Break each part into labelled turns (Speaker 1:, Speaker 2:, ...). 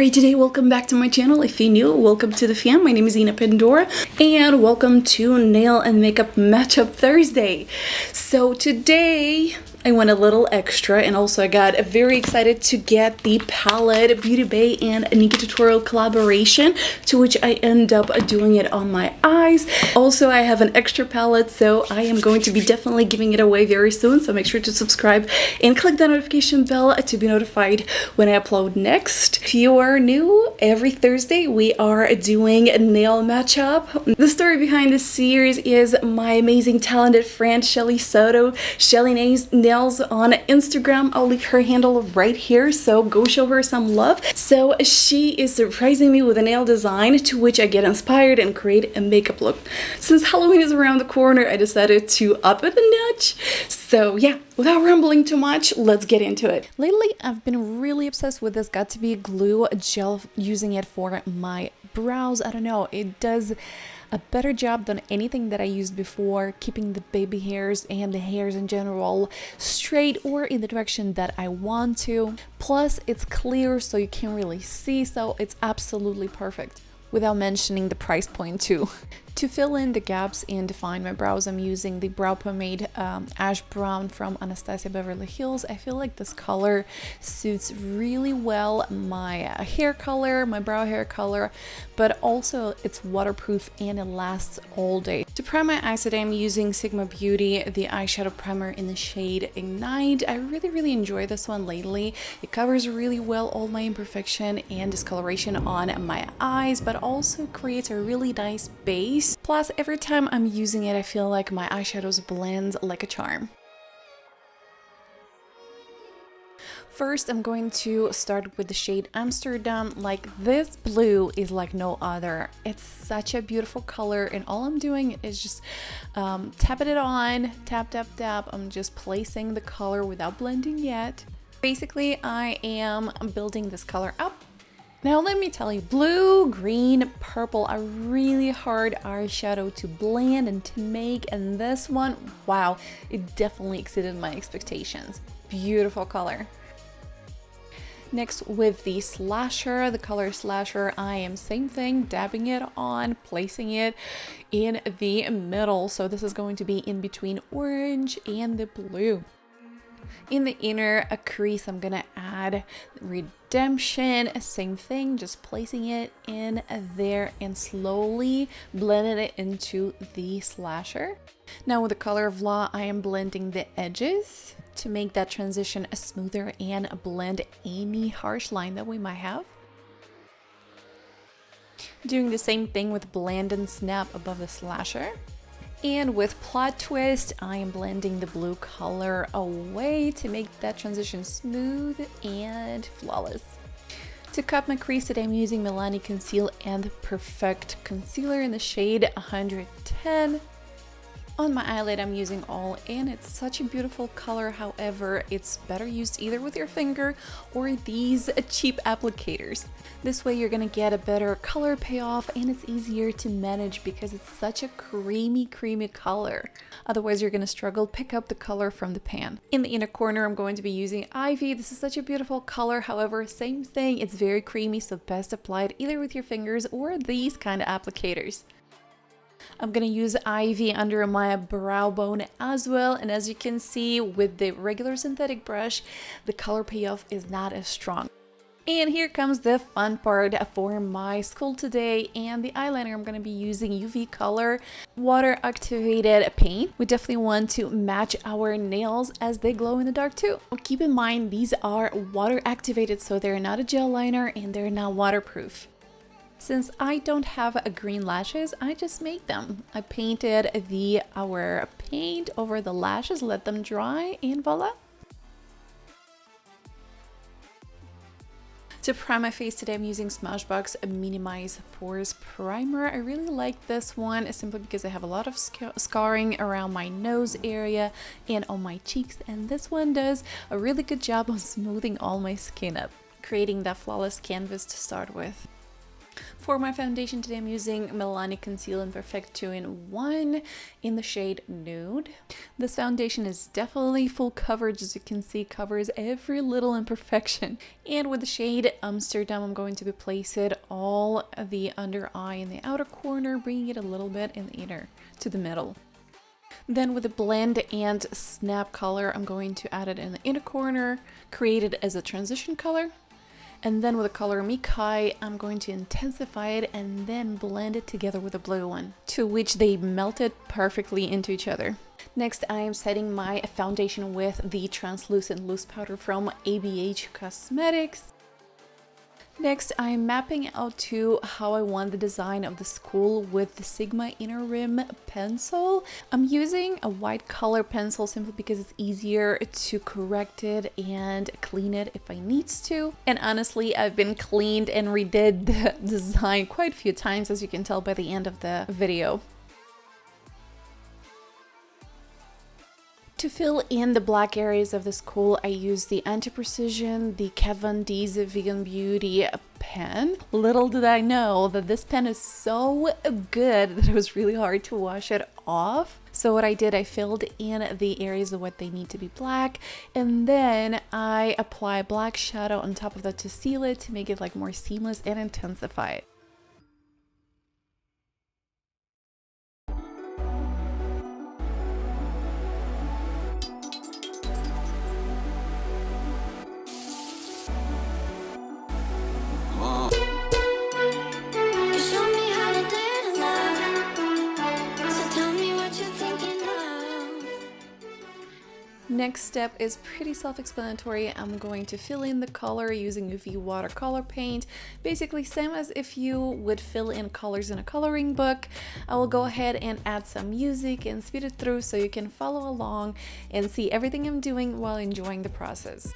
Speaker 1: Alright, today welcome back to my channel. If you're new, welcome to the fam. My name is Ina Pandora and welcome to Nail and Makeup Matchup Thursday. So today I went a little extra and also I got very excited to get the palette BeautyBay and Nikkie tutorial collaboration, to which I end up doing it on my eyes. Also, I have an extra palette, so I am going to be definitely giving it away very soon, so make sure to subscribe and click the notification bell to be notified when I upload next. If you are new, every Thursday we are doing a nail matchup. The story behind this series is my amazing talented friend Chelly Soto. Chelly Nails on Instagram. I'll leave her handle right here, so go show her some love. So she is surprising me with a nail design, to which I get inspired and create a makeup look. Since Halloween is around the corner, I decided to up it a notch. So yeah, without rambling too much, let's get into it. Lately, I've been really obsessed with this Got2b glue gel, using it for my brows. I don't know, it does a better job than anything that I used before, keeping the baby hairs and the hairs in general straight or in the direction that I want to. Plus, it's clear so you can't really see, so it's absolutely perfect. Without mentioning the price point too. To fill in the gaps and define my brows, I'm using the brow pomade Ash Brown from Anastasia Beverly Hills. I feel like this color suits really well my hair color, my brow hair color, but also it's waterproof and it lasts all day. To prime my eyes today, I'm using Sigma Beauty, the eyeshadow primer in the shade Ignite. I really enjoy this one lately. It covers really well all my imperfection and discoloration on my eyes, but also creates a really nice base. Plus, every time I'm using it, I feel like my eyeshadows blend like a charm. First, I'm going to start with the shade Amsterdam. Like, this blue is like no other. It's such a beautiful color, and all I'm doing is just tapping it on, tap. I'm just placing the color without blending yet. Basically, I am building this color up. Now let me tell you, blue, green, purple are really hard eyeshadow to blend and to make, and this one, wow, it definitely exceeded my expectations. Beautiful color. Next, with the slasher, the color slasher, I am same thing, dabbing it on, placing it in the middle. So this is going to be in between orange and the blue. In the inner crease, I'm gonna add Redemption, same thing, just placing it in there and slowly blending it into the slasher. Now with the color of Law, I am blending the edges to make that transition smoother and blend any harsh line that we might have. Doing the same thing with Blend and Snap above the slasher. And with Plot Twist, I am blending the blue color away to make that transition smooth and flawless. To cut my crease today, I'm using Milani Conceal and Perfect Concealer in the shade 110. On my eyelid, I'm using All In. It's such a beautiful color, however, it's better used either with your finger or these cheap applicators. This way you're gonna get a better color payoff, and it's easier to manage because it's such a creamy color. Otherwise, you're gonna struggle to pick up the color from the pan. In the inner corner, I'm going to be using Ivy. This is such a beautiful color, however, same thing, it's very creamy, so best applied either with your fingers or these kind of applicators. I'm gonna use Ivy under my brow bone as well, and as you can see with the regular synthetic brush, the color payoff is not as strong. And here comes the fun part for my school today, and the eyeliner. I'm gonna be using UV Color water activated paint. We definitely want to match our nails as they glow in the dark too. Keep in mind, these are water activated, so they're not a gel liner and they're not waterproof. Since I don't have green lashes, I just made them. I painted our paint over the lashes, let them dry, and voila. To prime my face today, I'm using Smasjbox Minimize Pores Primer. I really like this one simply because I have a lot of scarring around my nose area and on my cheeks, and this one does a really good job of smoothing all my skin up, creating that flawless canvas to start with. For my foundation today, I'm using Milani Conceal and Perfect 2-in-1 in the shade Nude. This foundation is definitely full coverage, as you can see, covers every little imperfection. And with the shade Amsterdam, I'm going to be placing all the under eye in the outer corner, bringing it a little bit in the inner to the middle. Then with the blend and snap color, I'm going to add it in the inner corner, create it as a transition color. And then with the color Mikai, I'm going to intensify it and then blend it together with the blue one, to which they melted perfectly into each other. Next, I am setting my foundation with the translucent loose powder from ABH Cosmetics. Next, I'm mapping out to how I want the design of the skull with the Sigma Inner Rim pencil. I'm using a white color pencil simply because it's easier to correct it and clean it if I need to. And honestly, I've been cleaned and redid the design quite a few times, as you can tell by the end of the video. To fill in the black areas of the skull, I use the Anti-Precision, the Kat Von D's Vegan Beauty pen. Little did I know that this pen is so good that it was really hard to wash it off. So what I did, I filled in the areas of what they need to be black, and then I apply black shadow on top of that to seal it, to make it like more seamless and intensify it. Next step is pretty self-explanatory. I'm going to fill in the color using UV watercolor paint, basically same as if you would fill in colors in a coloring book. I will go ahead and add some music and speed it through so you can follow along and see everything I'm doing while enjoying the process.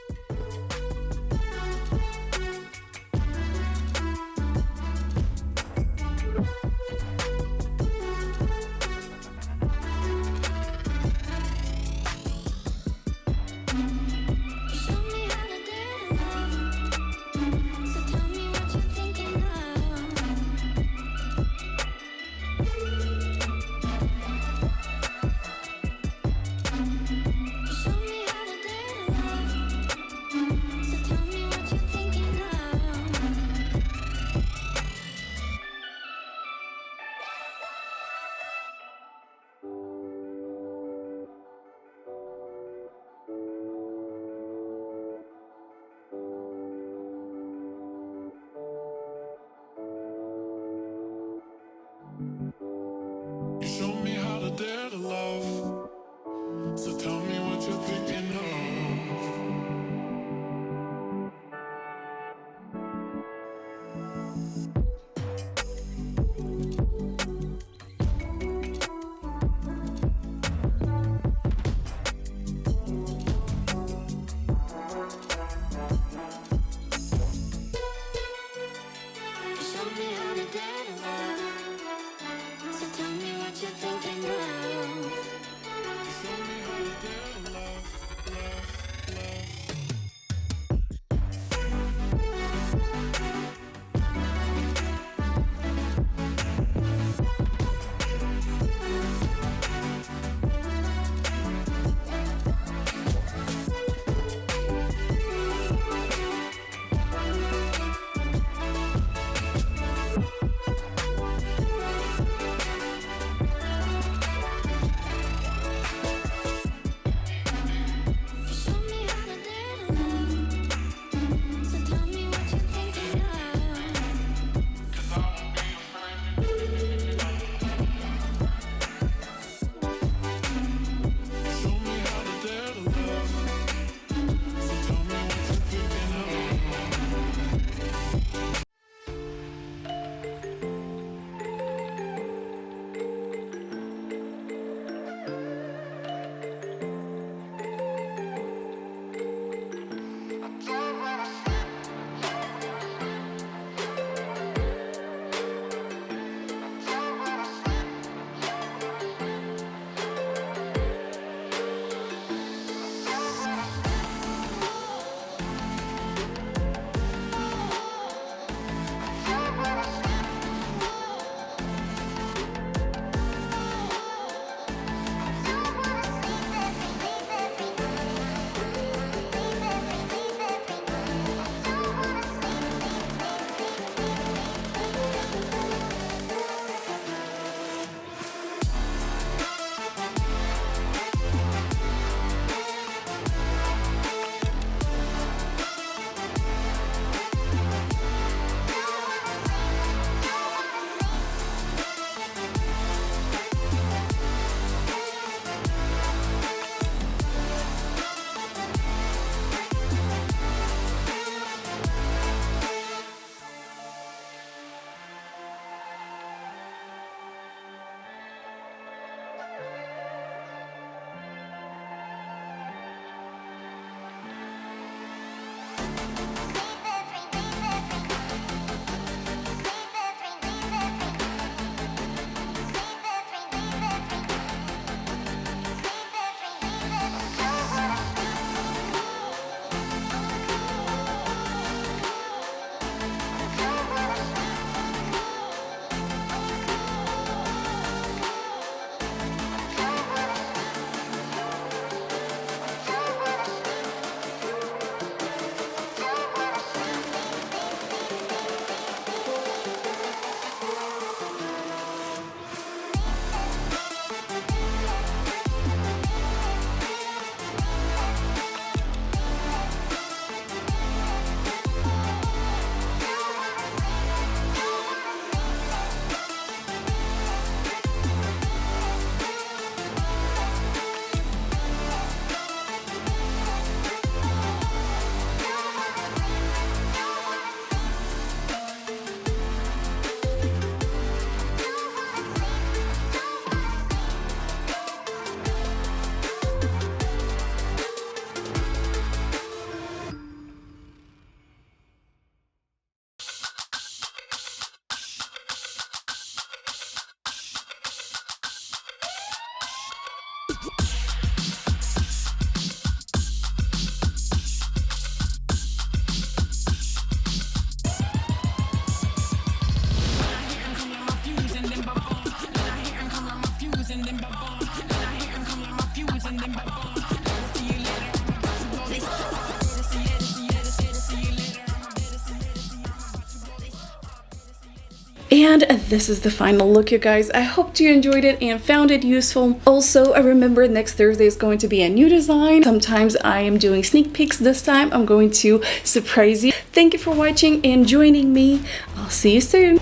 Speaker 1: And this is the final look, you guys. I hope you enjoyed it and found it useful. Also, I remember next Thursday is going to be a new design. Sometimes I am doing sneak peeks. This time I'm going to surprise you. Thank you for watching and joining me. I'll see you soon.